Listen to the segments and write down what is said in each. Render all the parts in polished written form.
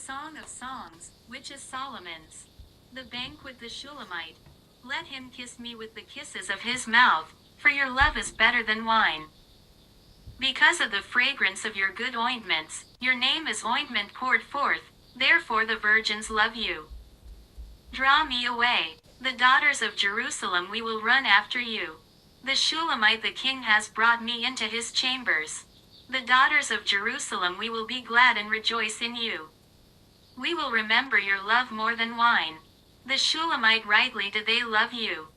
Song of Songs, which is Solomon's. The banquet the Shulamite. Let him kiss me with the kisses of his mouth, for your love is better than wine. Because of the fragrance of your good ointments, your name is ointment poured forth, therefore the virgins love you. Draw me away, the daughters of Jerusalem, we will run after you. The Shulamite the king has brought me into his chambers. The daughters of Jerusalem, we will be glad and rejoice in you. We will remember your love more than wine. The Shulamite, rightly did they love you.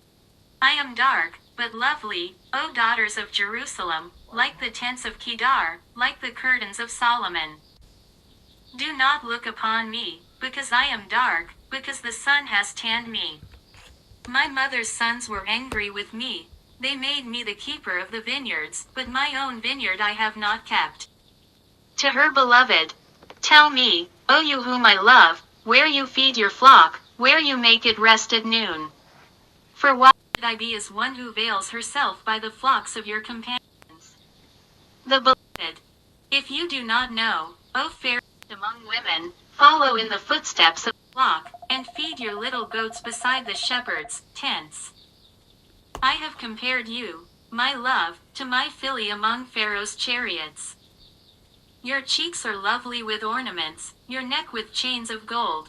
I am dark, but lovely, O daughters of Jerusalem, like the tents of Kedar, like the curtains of Solomon. Do not look upon me, because I am dark, because the sun has tanned me. My mother's sons were angry with me. They made me the keeper of the vineyards, but my own vineyard I have not kept. To her beloved, tell me, O you whom I love, where you feed your flock, where you make it rest at noon. For why should I be as one who veils herself by the flocks of your companions? The beloved. If you do not know, O fairest among women, follow in the footsteps of the flock, and feed your little goats beside the shepherds' tents. I have compared you, my love, to my filly among Pharaoh's chariots. Your cheeks are lovely with ornaments, your neck with chains of gold.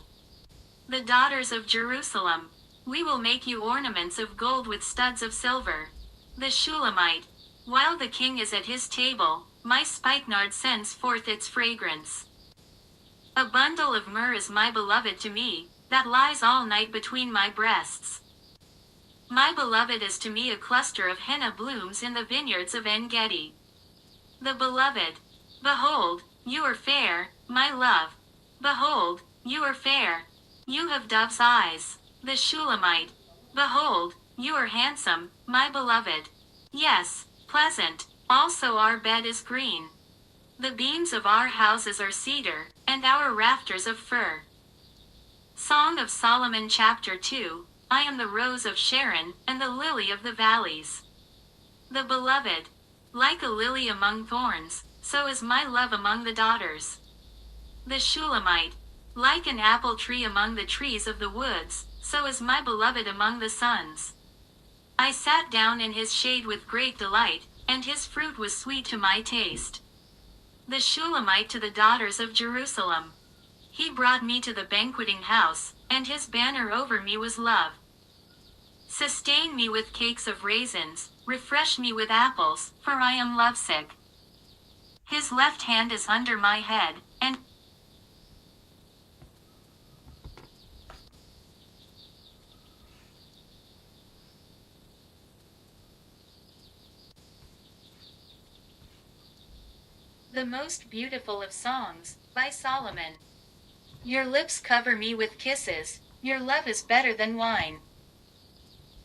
The daughters of Jerusalem, we will make you ornaments of gold with studs of silver. The Shulamite, while the king is at his table, my spikenard sends forth its fragrance. A bundle of myrrh is my beloved to me, that lies all night between my breasts. My beloved is to me a cluster of henna blooms in the vineyards of En-Gedi. The beloved, behold, you are fair, my love. Behold, you are fair. You have dove's eyes. The Shulamite, behold, you are handsome, my beloved. Yes, pleasant, also our bed is green. The beams of our houses are cedar, and our rafters of fir. Song of Solomon chapter 2. I am the rose of Sharon, and the lily of the valleys. The beloved, like a lily among thorns, so is my love among the daughters. The Shulamite, like an apple tree among the trees of the woods, so is my beloved among the sons. I sat down in his shade with great delight, and his fruit was sweet to my taste. The Shulamite to the daughters of Jerusalem. He brought me to the banqueting house, and his banner over me was love. Sustain me with cakes of raisins, refresh me with apples, for I am lovesick. His left hand is under my head, and the most beautiful of songs, by Solomon. Your lips cover me with kisses, your love is better than wine.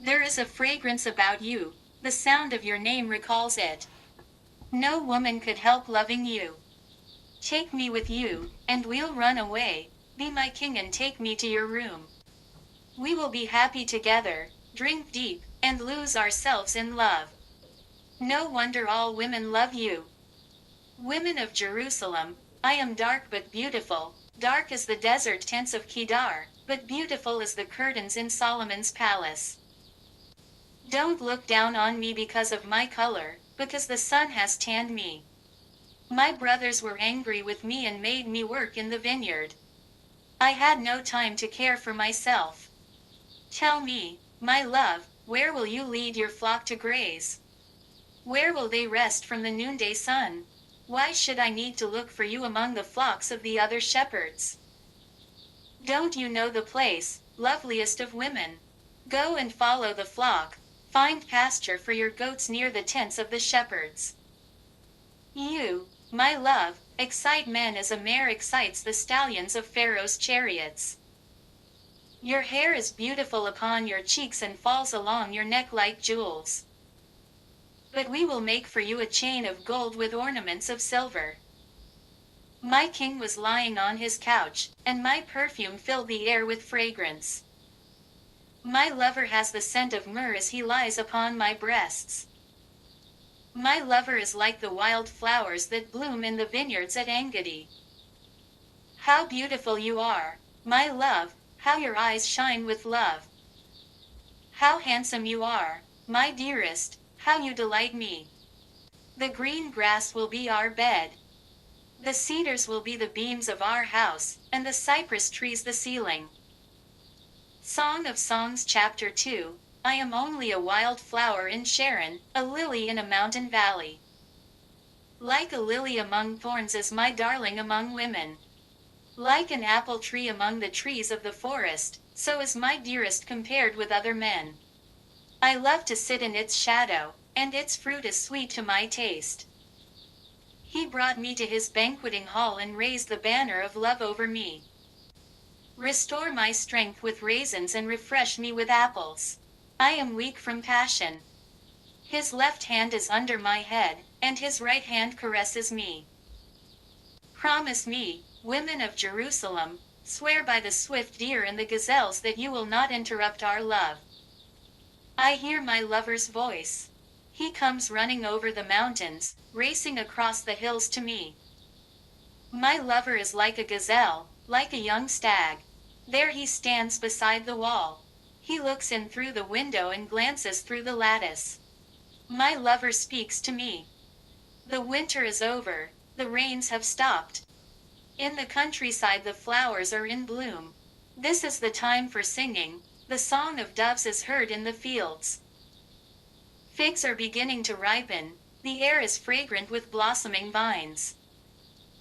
There is a fragrance about you, the sound of your name recalls it. No woman could help loving you. Take me with you, and we'll run away, be my king and take me to your room. We will be happy together, drink deep, and lose ourselves in love. No wonder all women love you. Women of Jerusalem, I am dark but beautiful, dark as the desert tents of Kedar, but beautiful as the curtains in Solomon's palace. Don't look down on me because of my color, because the sun has tanned me. My brothers were angry with me and made me work in the vineyard. I had no time to care for myself. Tell me, my love, where will you lead your flock to graze? Where will they rest from the noonday sun? Why should I need to look for you among the flocks of the other shepherds? Don't you know the place, loveliest of women? Go and follow the flock, find pasture for your goats near the tents of the shepherds. You, my love, excite men as a mare excites the stallions of Pharaoh's chariots. Your hair is beautiful upon your cheeks and falls along your neck like jewels. But we will make for you a chain of gold with ornaments of silver. My king was lying on his couch, and my perfume filled the air with fragrance. My lover has the scent of myrrh as he lies upon my breasts. My lover is like the wild flowers that bloom in the vineyards at En-Gedi. How beautiful you are, my love, how your eyes shine with love. How handsome you are, my dearest, how you delight me. The green grass will be our bed. The cedars will be the beams of our house, and the cypress trees the ceiling. Song of Songs Chapter 2. I am only a wild flower in Sharon, a lily in a mountain valley. Like a lily among thorns is my darling among women. Like an apple tree among the trees of the forest, so is my dearest compared with other men. I love to sit in its shadow, and its fruit is sweet to my taste. He brought me to his banqueting hall and raised the banner of love over me. Restore my strength with raisins and refresh me with apples. I am weak from passion. His left hand is under my head, and his right hand caresses me. Promise me, women of Jerusalem, swear by the swift deer and the gazelles that you will not interrupt our love. I hear my lover's voice. He comes running over the mountains, racing across the hills to me. My lover is like a gazelle, like a young stag. There he stands beside the wall. He looks in through the window and glances through the lattice. My lover speaks to me. The winter is over, the rains have stopped. In the countryside the flowers are in bloom. This is the time for singing, the song of doves is heard in the fields. Figs are beginning to ripen, the air is fragrant with blossoming vines.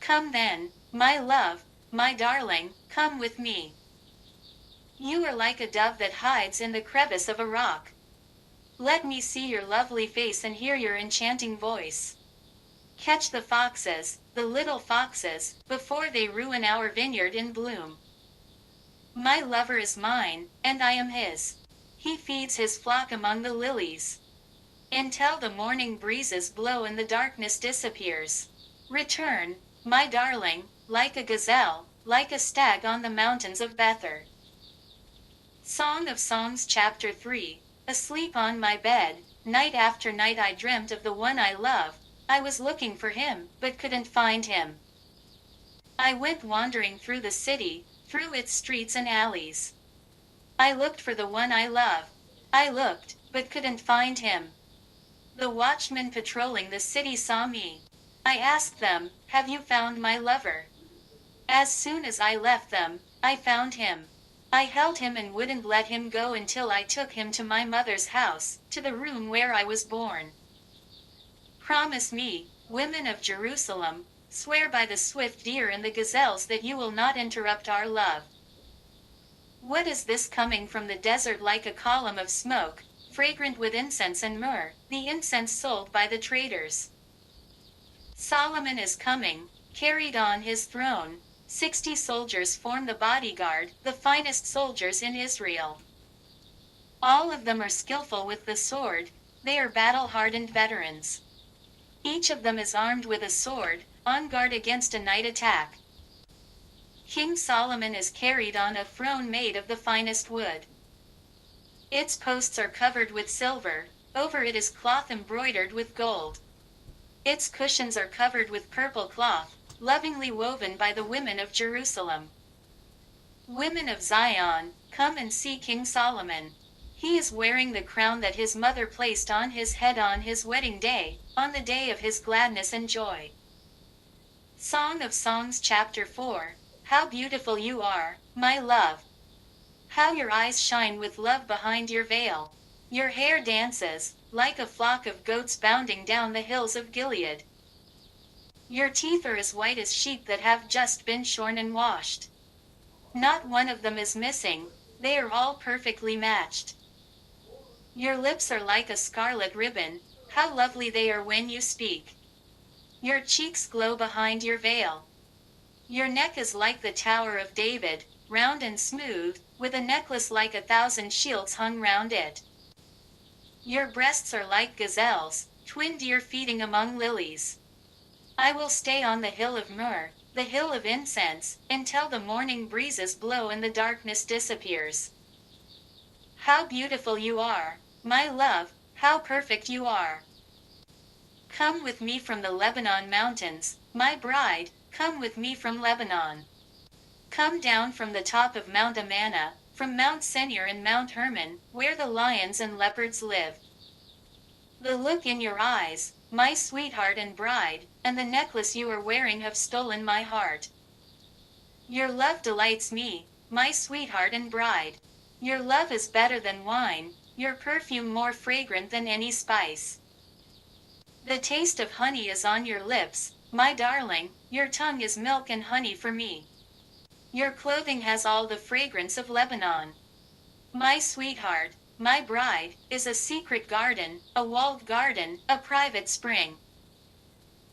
Come then, my love, my darling, come with me. You are like a dove that hides in the crevice of a rock. Let me see your lovely face and hear your enchanting voice. Catch the foxes, the little foxes, before they ruin our vineyard in bloom. My lover is mine, and I am his. He feeds his flock among the lilies. Until the morning breezes blow and the darkness disappears. Return, my darling, like a gazelle, like a stag on the mountains of Bether. Song of Songs Chapter 3. Asleep on my bed, night after night I dreamt of the one I love. I was looking for him, but couldn't find him. I went wandering through the city, through its streets and alleys. I looked for the one I love. I looked, but couldn't find him. The watchmen patrolling the city saw me. I asked them, "Have you found my lover?" As soon as I left them, I found him. I held him and wouldn't let him go until I took him to my mother's house, to the room where I was born. Promise me, women of Jerusalem, swear by the swift deer and the gazelles that you will not interrupt our love. What is this coming from the desert like a column of smoke, fragrant with incense and myrrh, the incense sold by the traders? Solomon is coming, carried on his throne. 60 soldiers form the bodyguard, the finest soldiers in Israel. All of them are skillful with the sword, they are battle-hardened veterans. Each of them is armed with a sword, on guard against a night attack. King Solomon is carried on a throne made of the finest wood. Its posts are covered with silver, over it is cloth embroidered with gold. Its cushions are covered with purple cloth, lovingly woven by the women of Jerusalem. Women of Zion, come and see King Solomon. He is wearing the crown that his mother placed on his head on his wedding day, on the day of his gladness and joy. Song of Songs Chapter 4. How beautiful you are, my love. How your eyes shine with love behind your veil. Your hair dances, like a flock of goats bounding down the hills of Gilead. Your teeth are as white as sheep that have just been shorn and washed. Not one of them is missing, they are all perfectly matched. Your lips are like a scarlet ribbon, how lovely they are when you speak. Your cheeks glow behind your veil. Your neck is like the Tower of David, round and smooth, with a necklace like 1,000 shields hung round it. Your breasts are like gazelles, twin deer feeding among lilies. I will stay on the hill of myrrh, the hill of incense, until the morning breezes blow and the darkness disappears. How beautiful you are, my love, how perfect you are. Come with me from the Lebanon mountains, my bride, come with me from Lebanon. Come down from the top of Mount Amana, from Mount Senir and Mount Hermon, where the lions and leopards live. The look in your eyes, my sweetheart and bride, and the necklace you are wearing have stolen my heart. Your love delights me, my sweetheart and bride. Your love is better than wine, your perfume more fragrant than any spice. The taste of honey is on your lips, my darling, your tongue is milk and honey for me. Your clothing has all the fragrance of Lebanon. My sweetheart, my bride, is a secret garden, a walled garden, a private spring.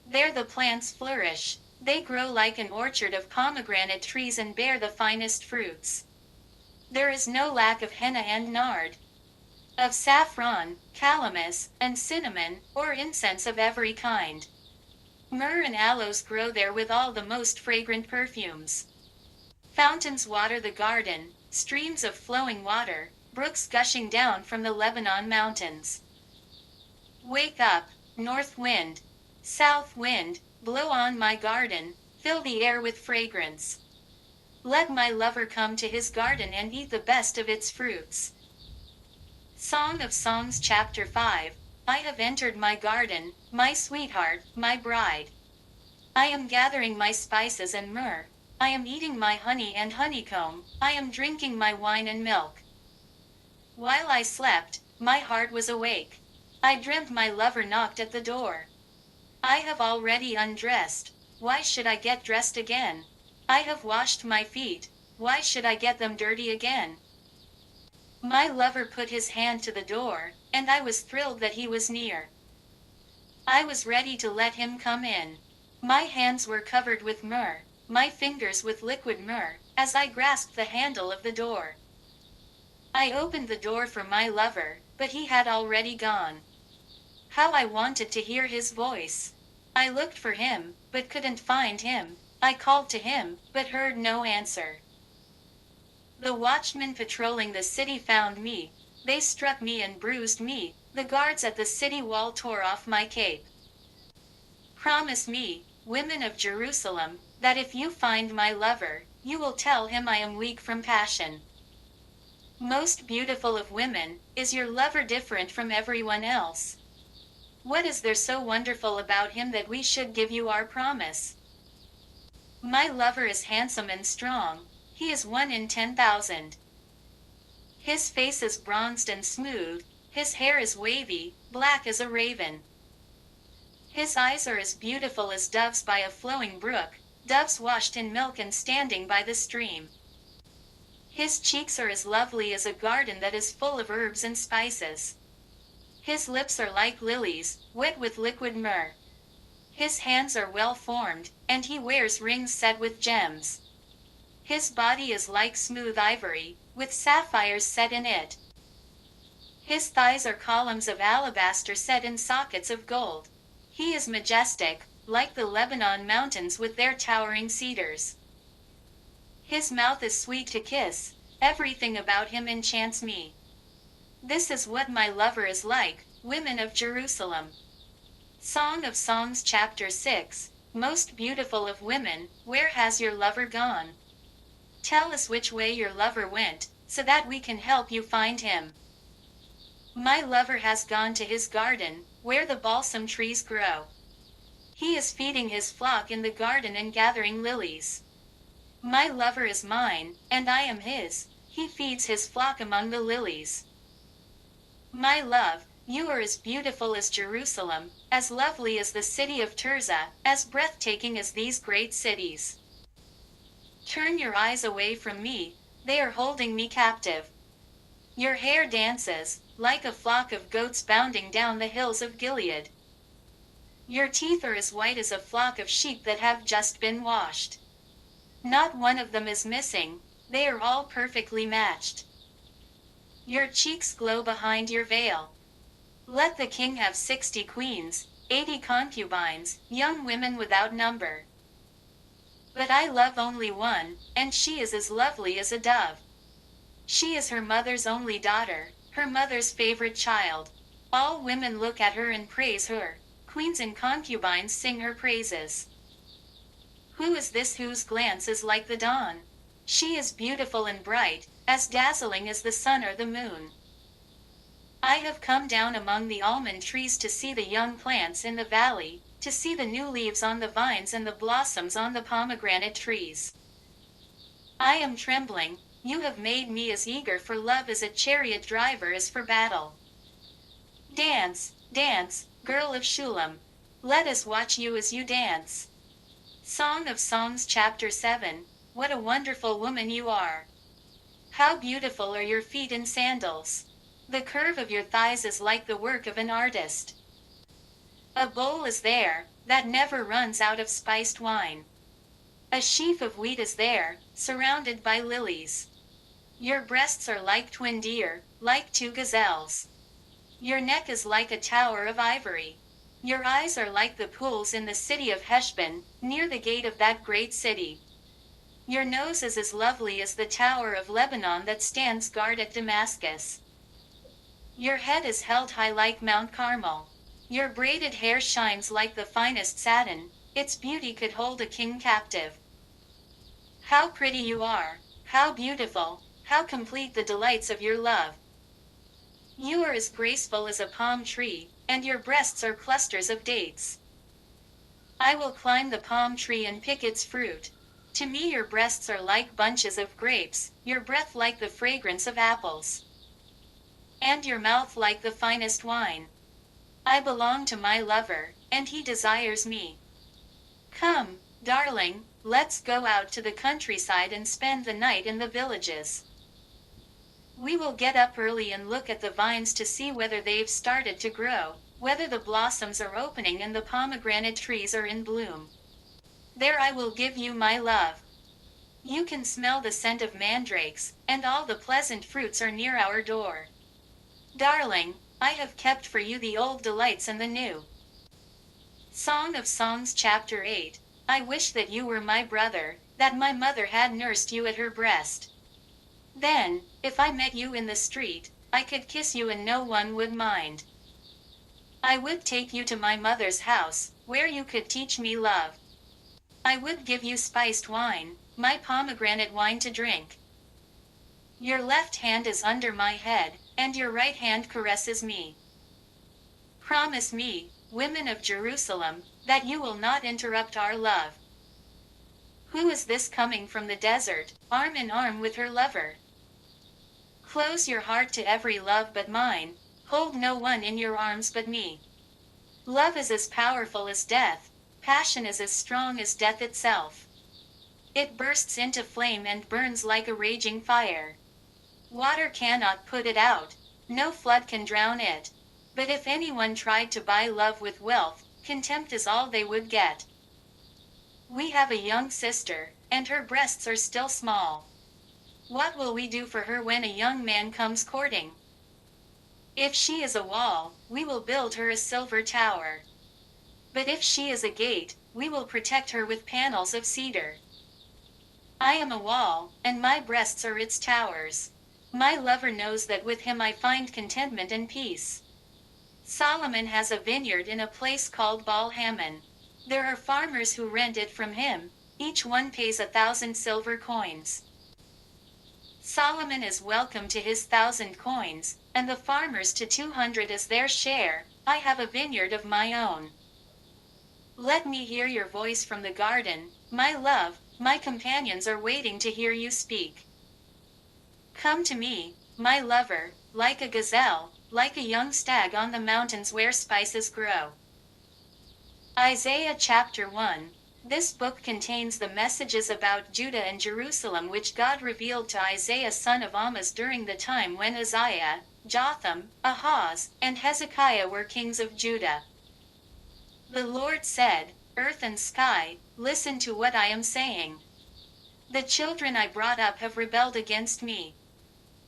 There the plants flourish, they grow like an orchard of pomegranate trees and bear the finest fruits. There is no lack of henna and nard, of saffron, calamus, and cinnamon, or incense of every kind. Myrrh and aloes grow there with all the most fragrant perfumes. Fountains water the garden, streams of flowing water, brooks gushing down from the Lebanon mountains. Wake up, north wind, south wind, blow on my garden, fill the air with fragrance. Let my lover come to his garden and eat the best of its fruits. Song of Songs Chapter 5. I have entered my garden, my sweetheart, my bride. I am gathering my spices and myrrh. I am eating my honey and honeycomb. I am drinking my wine and milk. While I slept, my heart was awake. I dreamt my lover knocked at the door. I have already undressed. Why should I get dressed again? I have washed my feet. Why should I get them dirty again? My lover put his hand to the door, and I was thrilled that he was near. I was ready to let him come in. My hands were covered with myrrh, my fingers with liquid myrrh, as I grasped the handle of the door. I opened the door for my lover, but he had already gone. How I wanted to hear his voice. I looked for him, but couldn't find him. I called to him, but heard no answer. The watchmen patrolling the city found me. They struck me and bruised me. The guards at the city wall tore off my cape. Promise me, women of Jerusalem, that if you find my lover, you will tell him I am weak from passion. Most beautiful of women, is your lover different from everyone else? What is there so wonderful about him that we should give you our promise? My lover is handsome and strong. He is 1 in 10,000. His face is bronzed and smooth. His hair is wavy, black as a raven. His eyes are as beautiful as doves by a flowing brook, doves washed in milk and standing by the stream. His cheeks are as lovely as a garden that is full of herbs and spices. His lips are like lilies, wet with liquid myrrh. His hands are well formed, and he wears rings set with gems. His body is like smooth ivory, with sapphires set in it. His thighs are columns of alabaster set in sockets of gold. He is majestic, like the Lebanon mountains with their towering cedars. His mouth is sweet to kiss, everything about him enchants me. This is what my lover is like, women of Jerusalem. Song of Songs Chapter 6. Most beautiful of women, where has your lover gone? Tell us which way your lover went, so that we can help you find him. My lover has gone to his garden, where the balsam trees grow. He is feeding his flock in the garden and gathering lilies. My lover is mine, and I am his. He feeds his flock among the lilies. My love, you are as beautiful as Jerusalem, as lovely as the city of Tirzah, as breathtaking as these great cities. Turn your eyes away from me, they are holding me captive. Your hair dances, like a flock of goats bounding down the hills of Gilead. Your teeth are as white as a flock of sheep that have just been washed. Not one of them is missing, they are all perfectly matched. Your cheeks glow behind your veil. Let the king have 60 queens, 80 concubines, young women without number. But I love only one, and she is as lovely as a dove. She is her mother's only daughter, her mother's favorite child. All women look at her and praise her. Queens and concubines sing her praises. Who is this whose glance is like the dawn? She is beautiful and bright, as dazzling as the sun or the moon. I have come down among the almond trees to see the young plants in the valley, to see the new leaves on the vines and the blossoms on the pomegranate trees. I am trembling, you have made me as eager for love as a chariot driver is for battle. Dance, dance, girl of Shulam. Let us watch you as you dance. Song of Songs chapter 7. What a wonderful woman you are. How beautiful are your feet in sandals. The curve of your thighs is like the work of an artist. A bowl is there, that never runs out of spiced wine. A sheaf of wheat is there, surrounded by lilies. Your breasts are like twin deer, like two gazelles. Your neck is like a tower of ivory. Your eyes are like the pools in the city of Heshbon, near the gate of that great city. Your nose is as lovely as the tower of Lebanon that stands guard at Damascus. Your head is held high like Mount Carmel. Your braided hair shines like the finest satin, its beauty could hold a king captive. How pretty you are, how beautiful, how complete the delights of your love. You are as graceful as a palm tree, and your breasts are clusters of dates. I will climb the palm tree and pick its fruit. To me your breasts are like bunches of grapes, your breath like the fragrance of apples, and your mouth like the finest wine. I belong to my lover, and he desires me. Come, darling, let's go out to the countryside and spend the night in the villages. We will get up early and look at the vines to see whether they've started to grow, whether the blossoms are opening and the pomegranate trees are in bloom. There I will give you my love. You can smell the scent of mandrakes, and all the pleasant fruits are near our door. Darling, I have kept for you the old delights and the new. Song of Songs chapter 8. I wish that you were my brother, that my mother had nursed you at her breast. Then, if I met you in the street, I could kiss you and no one would mind. I would take you to my mother's house, where you could teach me love. I would give you spiced wine, my pomegranate wine to drink. Your left hand is under my head, and your right hand caresses me. Promise me, women of Jerusalem, that you will not interrupt our love. Who is this coming from the desert, arm in arm with her lover? Close your heart to every love but mine, hold no one in your arms but me. Love is as powerful as death, passion is as strong as death itself. It bursts into flame and burns like a raging fire. Water cannot put it out, no flood can drown it. But if anyone tried to buy love with wealth, contempt is all they would get. We have a young sister, and her breasts are still small. What will we do for her when a young man comes courting? If she is a wall, we will build her a silver tower. But if she is a gate, we will protect her with panels of cedar. I am a wall, and my breasts are its towers. My lover knows that with him I find contentment and peace. Solomon has a vineyard in a place called Baal-Hamon. There are farmers who rent it from him, each one pays 1,000 silver coins. Solomon is welcome to his 1,000 coins, and the farmers to 200 as their share. I have a vineyard of my own. Let me hear your voice from the garden, my love, my companions are waiting to hear you speak. Come to me, my lover, like a gazelle, like a young stag on the mountains where spices grow. Isaiah chapter 1. This book contains the messages about Judah and Jerusalem which God revealed to Isaiah son of Amoz during the time when Uzziah, Jotham, Ahaz, and Hezekiah were kings of Judah. The Lord said, Earth and sky, listen to what I am saying. The children I brought up have rebelled against me.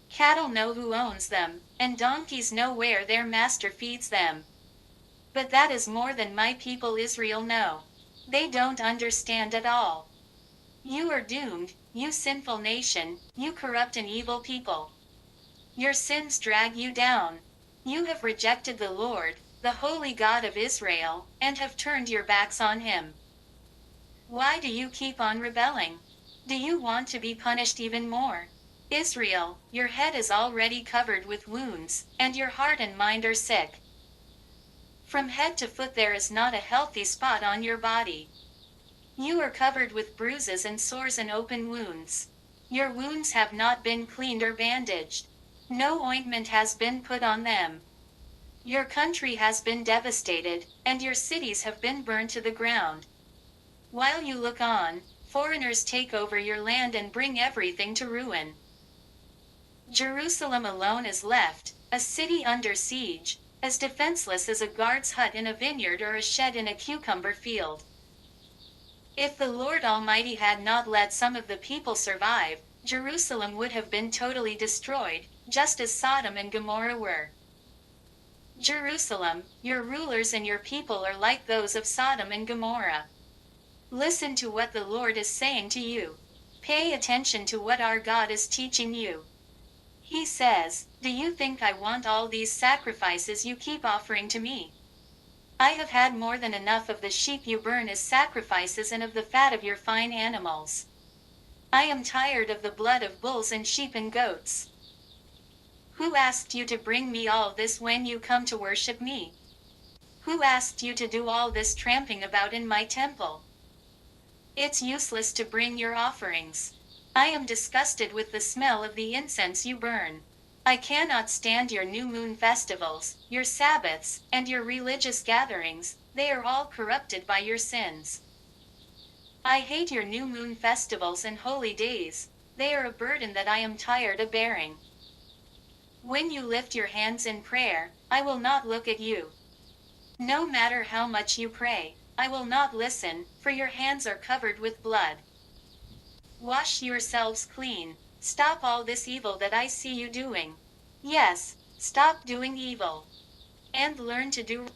Cattle know who owns them, and donkeys know where their master feeds them. But that is more than my people Israel know. They don't understand at all. You are doomed, you sinful nation, you corrupt and evil people. Your sins drag you down. You have rejected the Lord, the Holy God of Israel, and have turned your backs on him. Why do you keep on rebelling? Do you want to be punished even more? Israel, your head is already covered with wounds, and your heart and mind are sick. From head to foot there is not a healthy spot on your body. You are covered with bruises and sores and open wounds. Your wounds have not been cleaned or bandaged. No ointment has been put on them. Your country has been devastated, and your cities have been burned to the ground. While you look on, foreigners take over your land and bring everything to ruin. Jerusalem alone is left, a city under siege, as defenseless as a guard's hut in a vineyard or a shed in a cucumber field. If the Lord Almighty had not let some of the people survive, Jerusalem would have been totally destroyed, just as Sodom and Gomorrah were. Jerusalem, your rulers and your people are like those of Sodom and Gomorrah. Listen to what the Lord is saying to you. Pay attention to what our God is teaching you. He says, "Do you think I want all these sacrifices you keep offering to me? I have had more than enough of the sheep you burn as sacrifices and of the fat of your fine animals. I am tired of the blood of bulls and sheep and goats. Who asked you to bring me all this when you come to worship me? Who asked you to do all this tramping about in my temple? It's useless to bring your offerings. I am disgusted with the smell of the incense you burn. I cannot stand your new moon festivals, your Sabbaths, and your religious gatherings. They are all corrupted by your sins. I hate your new moon festivals and holy days. They are a burden that I am tired of bearing. When you lift your hands in prayer, I will not look at you. No matter how much you pray, I will not listen, for your hands are covered with blood. Wash yourselves clean. Stop all this evil that I see you doing. Yes, stop doing evil. And learn to do